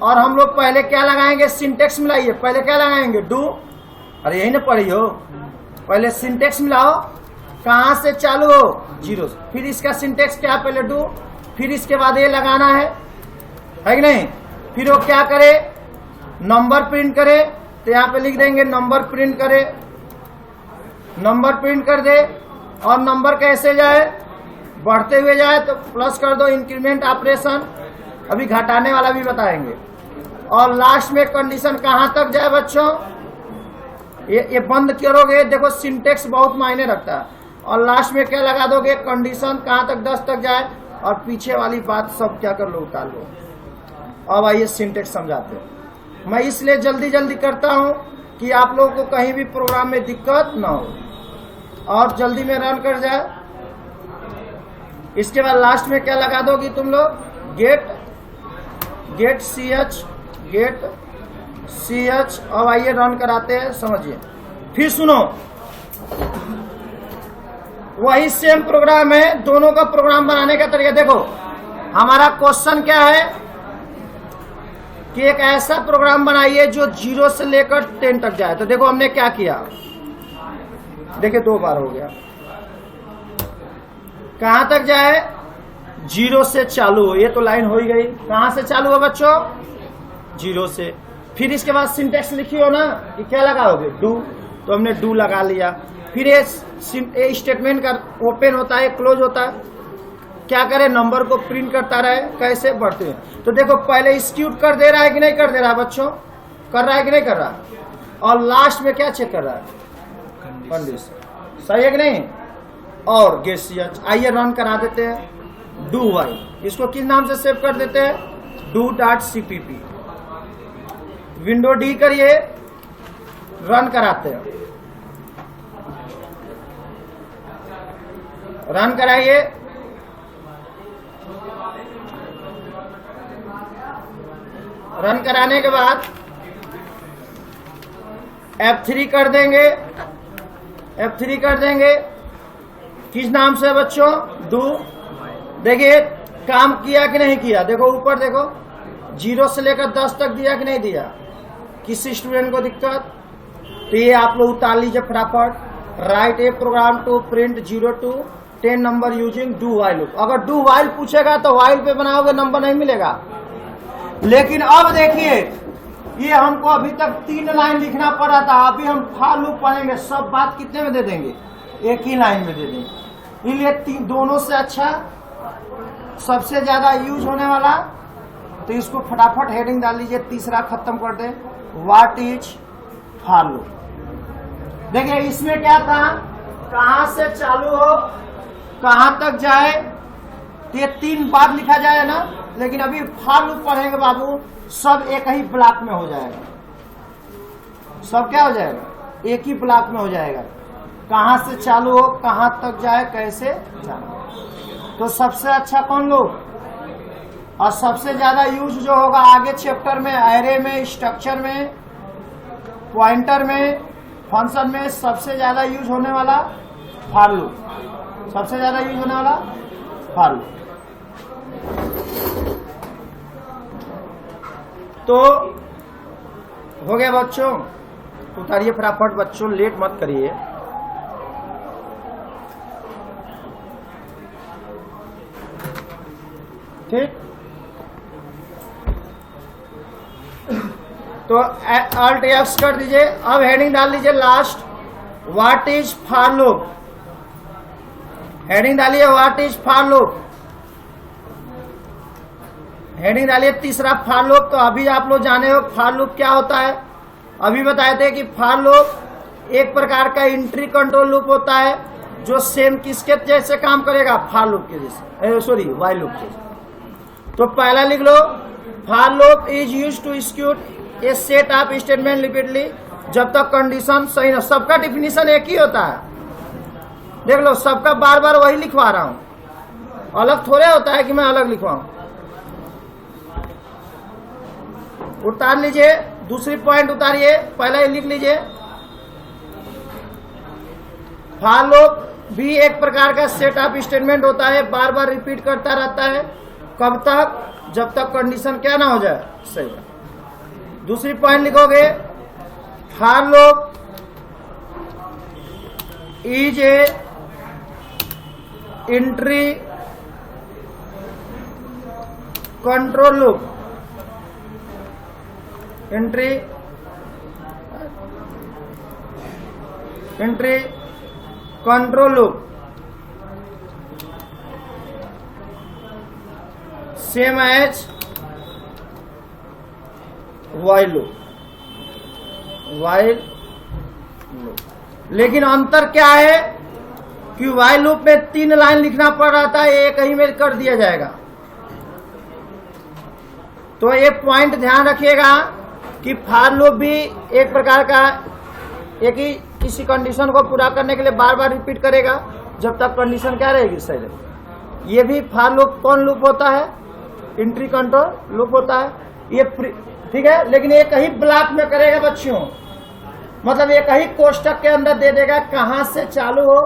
और हम लोग पहले क्या लगाएंगे, सिंटेक्स मिलाइए, पहले क्या लगाएंगे, डू, अरे यही ना पढ़ी हो, पहले सिंटेक्स मिलाओ, कहां से चालू हो 0 से, फिर इसका सिंटेक्स क्या, पहले डू, फिर इसके बाद ये लगाना है कि नहीं, फिर वो क्या करे, नंबर प्रिंट करे, तो यहां पे लिख देंगे नंबर प्रिंट करे, नंबर प्रिंट कर दे, और नंबर कैसे जाए, बढ़ते हुए जाए तो प्लस कर दो, इंक्रीमेंट ऑपरेशन, अभी घटाने वाला भी बताएंगे, और लास्ट में कंडीशन कहां तक जाए बच्चों, ये बंद करोगे, देखो सिंटेक्स बहुत मायने रखता है, और लास्ट में क्या लगा दोगे, कंडीशन कहां तक 10 तक जाए, और पीछे वाली बात सब क्या कर लो, उतार लो। अब आइए सिंटेक्स समझाते हैं। मैं इसलिए जल्दी जल्दी करता हूं कि आप लोगों को कहीं भी प्रोग्राम में दिक्कत ना हो और जल्दी में रन कर जाए। इसके बाद लास्ट में क्या लगा दोगी तुम लोग, गेट सी एच। अब आइए रन कराते हैं, समझिए, फिर सुनो, वही सेम प्रोग्राम है, दोनों का प्रोग्राम बनाने का तरीका देखो। हमारा क्वेश्चन क्या है कि एक ऐसा प्रोग्राम बनाइए जो 0 से लेकर 10 तक जाए। तो देखो हमने क्या किया, देखिए 2 बार हो गया, कहां तक जाए, 0 से चालू हो, ये तो लाइन हो ही गई, कहां से चालू हो बच्चों, 0 से, फिर इसके बाद सिंटेक्स लिखी हो ना कि क्या लगाओगे, डू, तो हमने डू लगा लिया, फिर ये स्टेटमेंट का ओपन होता है, क्लोज होता है, क्या करे, नंबर को प्रिंट करता रहे, कैसे बढ़ते हैं। तो देखो पहले एक्सिक्यूट कर दे रहा है कि नहीं कर दे रहा है बच्चों, कर रहा है कि नहीं कर रहा, और लास्ट में क्या चेक कर रहा है, कंडीशन सही है कि नहीं, और गेट सीएच। आइए रन करा देते हैं, डू वाई, इसको किस नाम से सेव कर देते हैं, do.cpp, विंडो डी करिए, रन कराते हैं, रन कराइए, रन कराने के बाद F3 कर देंगे, F3 कर देंगे, किस नाम से बच्चों, डू। देखिए काम किया कि नहीं किया, देखो ऊपर देखो, 0 से लेकर 10 तक दिया कि नहीं दिया, किसी स्टूडेंट को दिक्कत, तो ये आप लोग उतार लीजिए फटाफट। Write a program to print 0 to 10 number using do while loop. अगर डू वाइल पूछेगा तो वाइल पे बनाओगे, नंबर नहीं मिलेगा। लेकिन अब देखिए, ये हमको अभी तक 3 लाइन लिखना पड़ा था, अभी हम फॉर लूप पढ़ेंगे, सब बात कितने में दे देंगे, एक ही लाइन में दे देंगे। इसलिए दोनों से अच्छा सबसे ज्यादा यूज होने वाला, तो इसको फटाफट हेडिंग डाल लीजिए, तीसरा खत्म कर दे, व्हाट इज फॉर लूप। देखिए इसमें क्या था, कहां से चालू हो कहां तक जाए, ये 3 बार लिखा जाए ना, लेकिन अभी फॉर लूप पढ़ेंगे बाबू, सब एक ही ब्लॉक में हो जाएगा, सब क्या हो जाएगा, एक ही ब्लॉक में हो जाएगा, कहां से चालू हो कहां तक जाए, कैसे जाए। तो सबसे अच्छा कौन लो, और सबसे ज्यादा यूज जो होगा आगे चैप्टर में, एरे में, स्ट्रक्चर में, पॉइंटर में, फंक्शन में, सबसे ज्यादा यूज होने वाला फॉर लूप, सबसे ज्यादा यूज होने वाला फॉर लूप। तो हो गया बच्चों, उतारिए फटाफट बच्चों, लेट मत करिए। ठीक, तो Alt F कर दीजिए। अब हेडिंग डाल दीजिए last, what is for loop, heading डालिए what is for loop, heading डालिए तीसरा फॉर लूप। तो अभी आप लोग जाने हो फॉर लूप क्या होता है, अभी बताए थे कि फॉर लूप एक प्रकार का एंट्री कंट्रोल लूप होता है, जो सेम किसके जैसे काम करेगा, फॉर लूप के जैसे, सॉरी व्हाइल लूप के। तो पहला लिख लो, for loop is used to execute a set of statement repeatedly जब तक कंडीशन सही ना। सबका डिफिनीशन एक ही होता है, देख लो, सबका बार बार वही लिखवा रहा हूं, अलग थोड़े होता है कि मैं अलग लिखवाऊं। उतार लीजिए, दूसरी पॉइंट उतारिए, पहला ही लिख लीजिए, फॉर लूप भी एक प्रकार का सेट ऑफ स्टेटमेंट होता है, बार बार रिपीट करता रहता है। कब तक? जब तक कंडीशन क्या ना हो जाए, सही है। दूसरी पॉइंट लिखोगे, for loop is a entry control loop. Entry control loop same as while loop. लेकिन अंतर क्या है कि व्हाइल लूप में 3 लाइन लिखना पड़ रहा था, एक ही में कर दिया जाएगा। तो ये पॉइंट ध्यान रखिएगा कि फॉर लूप भी एक प्रकार का एक ही किसी कंडीशन को पूरा करने के लिए बार बार रिपीट करेगा जब तक कंडीशन क्या रहेगी, सही रहेगी। ये भी फॉर लूप कौन लूप होता है? एंट्री कंट्रोल लूप होता है। ये ठीक है, लेकिन एक ही ब्लॉक में करेगा बच्चों, मतलब एक ही कोष्टक के अंदर दे देगा कहां से चालू हो,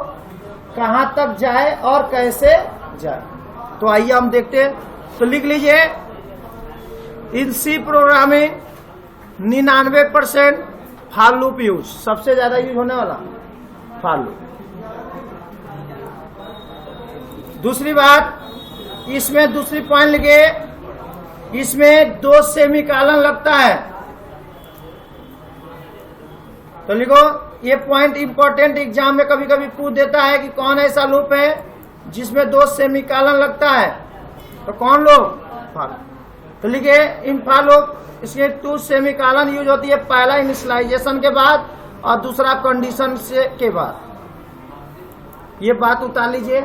कहां तक जाए और कैसे जाए। तो आइए हम देखते हैं। तो लिख लीजिए, in C programming 99% for loop use, सबसे ज्यादा यूज होने वाला फॉर लूप। दूसरी बात, इसमें दूसरी पॉइंट लिखे, इसमें 2 सेमीकोलन लगता है। तो लिखो, ये पॉइंट इंपॉर्टेंट एग्जाम में कभी कभी पूछ देता है कि कौन ऐसा लूप है जिसमें 2 सेमीकोलन लगता है, तो कौन लूप? फॉर। तो लिखे, इन फॉर लूप इसके 2 सेमीकोलन यूज होती है, पहला इनिशियलाइजेशन के बाद और दूसरा कंडीशन से के बाद। ये बात उतार लीजिए।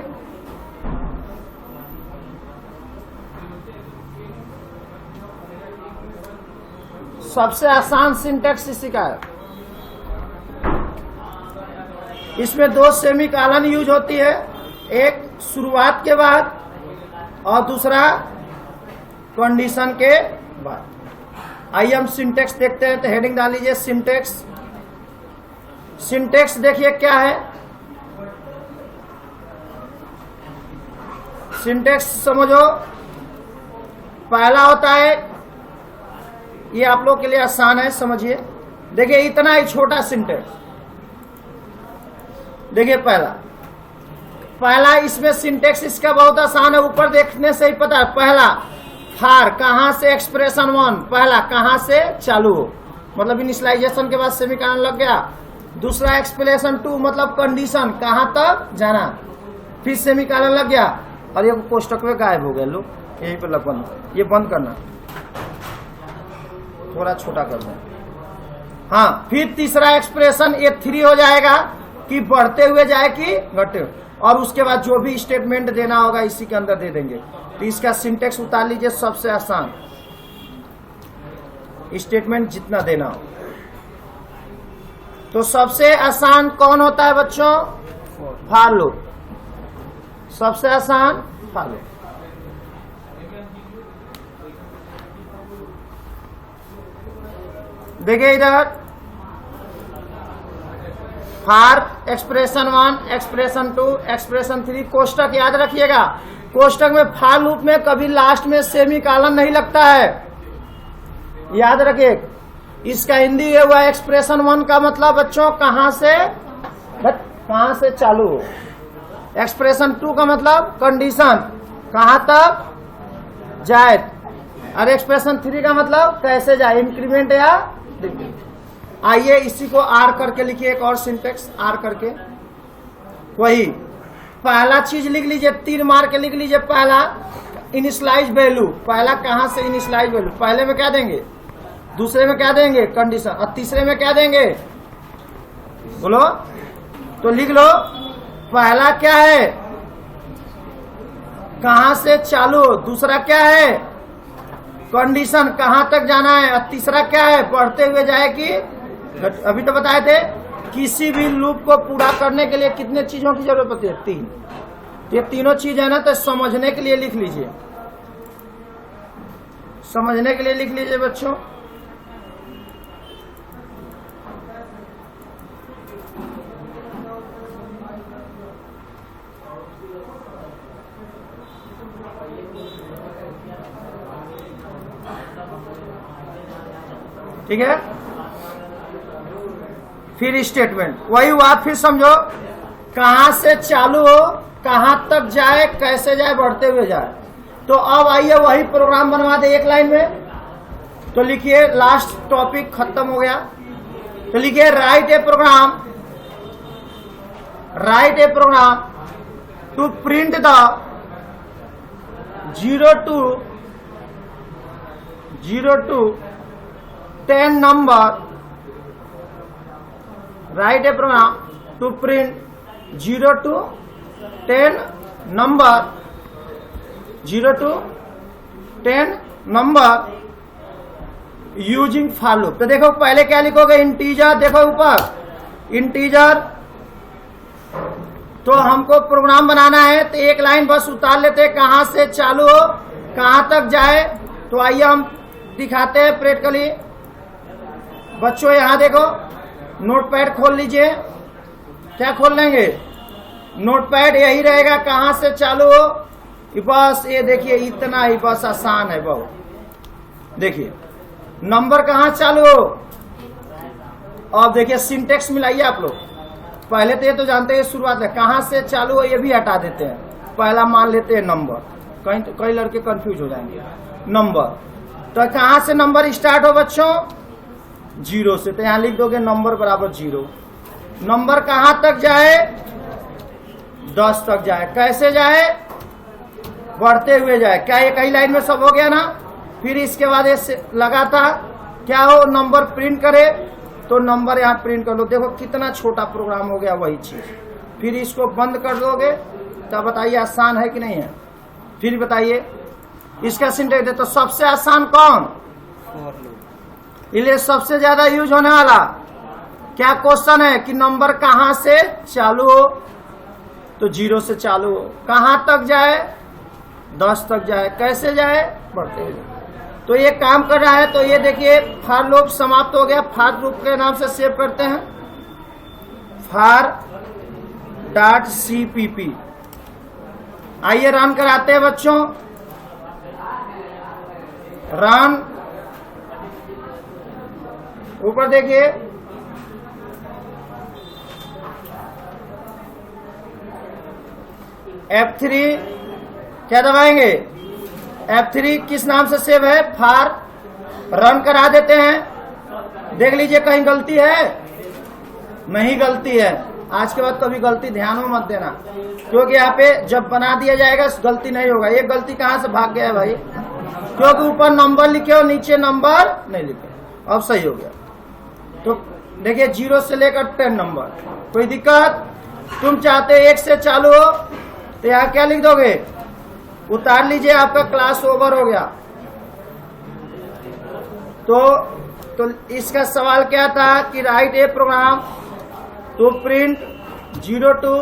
सबसे आसान सिंटैक्स इसी का है। इसमें 2 सेमीकोलन यूज होती है, एक शुरुआत के बाद और दूसरा कंडीशन के बाद। आइए हम सिंटैक्स देखते हैं। तो हेडिंग डाल लीजिए सिंटैक्स। सिंटैक्स देखिए क्या है। सिंटैक्स समझो, पहला होता है, ये आप लोग के लिए आसान है, समझिए। देखिए इतना ही छोटा सिंटैक्स, देखिए पहला इसमें सिंटैक्स इसका बहुत आसान है, ऊपर देखने से ही पता है। पहला फॉर, कहां से एक्सप्रेशन 1, पहला कहां से चालू हो, मतलब इनिशियलाइजेशन के बाद सेमीकोलन लग गया। दूसरा एक्सप्रेशन 2, मतलब कंडीशन कहां तक जाना, फिर सेमीकोलन लग गया और ये कोष्टक में गायब हो गए लोग, यहीं पर लग बंद, ये बंद करना, थोड़ा छोटा कर दो। हाँ, फिर तीसरा एक्सप्रेशन ये 3 हो जाएगा कि बढ़ते हुए जाए कि घटते हुए, और उसके बाद जो भी स्टेटमेंट देना होगा इसी के अंदर दे देंगे। तो इसका सिंटैक्स उतार लीजिए, सबसे आसान स्टेटमेंट जितना देना हो। तो सबसे आसान कौन होता है बच्चों? For loop. सबसे आसान फॉर लूप। देखिए इधर, फॉर एक्सप्रेशन 1, एक्सप्रेशन 2, एक्सप्रेशन 3, कोष्टक याद रखिएगा। कोष्टक में फॉर लूप में कभी लास्ट में सेमीकोलन नहीं लगता है, याद रखिए। इसका हिंदी ये हुआ एक्सप्रेशन 1 का मतलब बच्चों कहां से चालू हो। एक्सप्रेशन 2 का मतलब कंडीशन कहां तक जाए, और एक्सप्रेशन 3 का मतलब कैसे जाए, इंक्रीमेंट या डिक्रीमेंट। आइए इसी को आर करके लिखिए, एक और सिंटैक्स आर करके। वही पहला चीज लिख लीजिए, 3 मार के लिख लीजिए। पहला इनिशियलाइज वैल्यू, पहला कहां से इनिशियलाइज वैल्यू, पहले में क्या देंगे, दूसरे में क्या देंगे कंडीशन, और तीसरे में क्या देंगे, बोलो। तो लिख लो, पहला क्या है कहां से चालू, दूसरा क्या है कंडीशन कहां तक जाना है, और तीसरा क्या है बढ़ते हुए जाए कि। अभी तो बताए थे किसी भी लूप को पूरा करने के लिए कितने चीजों की जरूरत होती है, 3। ये तीनों चीज है ना, तो समझने के लिए लिख लीजिए, समझने के लिए लिख लीजिए बच्चों। ठीक है। फिर स्टेटमेंट वही हुआ, फिर समझो कहां से चालू हो, कहां तक जाए, कैसे जाए, बढ़ते हुए जाए। तो अब आइए वही प्रोग्राम बनवा दे एक लाइन में। तो लिखिए, लास्ट टॉपिक खत्म हो गया। तो लिखिए write a program to print the 0 to 10 number, write a program to print 0 to 10 number, 0 to 10 number using for loop. तो देखो पहले क्या लिखोगे, इंटीजर, देखो ऊपर इंटीजर। तो हमको प्रोग्राम बनाना है तो एक लाइन बस उतार लेते हैं, कहां से चालू हो कहां तक जाए। तो आइए हम दिखाते हैं प्रैक्टिकली। बच्चों यहां देखो, नोटपैड खोल लीजिए। क्या खोल लेंगे? नोटपैड। यही रहेगा कहां से चालू हो, बस ये देखिए, इतना ही बस आसान है बहुत। देखिए नंबर कहां चालू हो। अब देखिए सिंटेक्स मिलाइए आप लोग। पहले तो ये तो जानते हैं शुरुआत है, कहां से चालू हो ये भी हटा देते हैं। पहला मान लेते हैं नंबर, कई लड़के कंफ्यूज हो जाएंगे। नंबर, तो कहां से नंबर स्टार्ट हो बच्चों? 0 से। तो यहां लिख दोगे नंबर बराबर 0। नंबर कहां तक जाए? 10 तक जाए। कैसे जाए? बढ़ते हुए जाए। क्या ये कई लाइन में सब हो गया ना? फिर इसके बाद ये लगातार क्या हो, नंबर प्रिंट करे। तो नंबर यहाँ प्रिंट कर लो। देखो कितना छोटा प्रोग्राम हो गया, वही चीज। फिर इसको बंद कर दोगे तो बताइए आसान है कि नहीं है? फिर बताइए इसका सिंटेक्स दे। तो सबसे आसान कौन? इसलिए सबसे ज्यादा यूज होने वाला क्या क्वेश्चन है कि नंबर कहां से चालू हो। तो 0 से चालू हो, कहां तक जाए? 10 तक जाए। कैसे जाए? बढ़ते हुए। तो ये काम कर रहा है। तो ये देखिए फॉर लूप समाप्त हो गया। फॉर लूप के नाम से सेव करते हैं, for.cpp। आइए रन कराते हैं बच्चों। रन, ऊपर देखिए F3 क्या दबाएंगे? F3 किस नाम से सेव है? फार। रन करा देते हैं। देख लीजिए कहीं गलती है? नहीं गलती है। आज के बाद कभी गलती ध्यान में मत देना, क्योंकि यहाँ पे जब बना दिया जाएगा गलती नहीं होगा। ये गलती कहाँ से भाग गया है भाई? क्योंकि ऊपर नंबर लिखे हो, नीचे नंबर नहीं लिखे। अब सही हो गया। तो देखिए 0 से लेकर 10 नंबर। कोई दिक्कत? तुम चाहते 1 से चालू हो तो यहाँ क्या लिख दोगे? उतार लीजिए, आपका क्लास ओवर हो गया। तो इसका सवाल क्या था कि write a program to print 0 to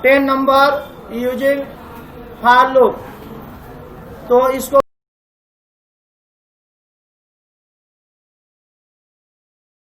10 number using for loop. तो इसको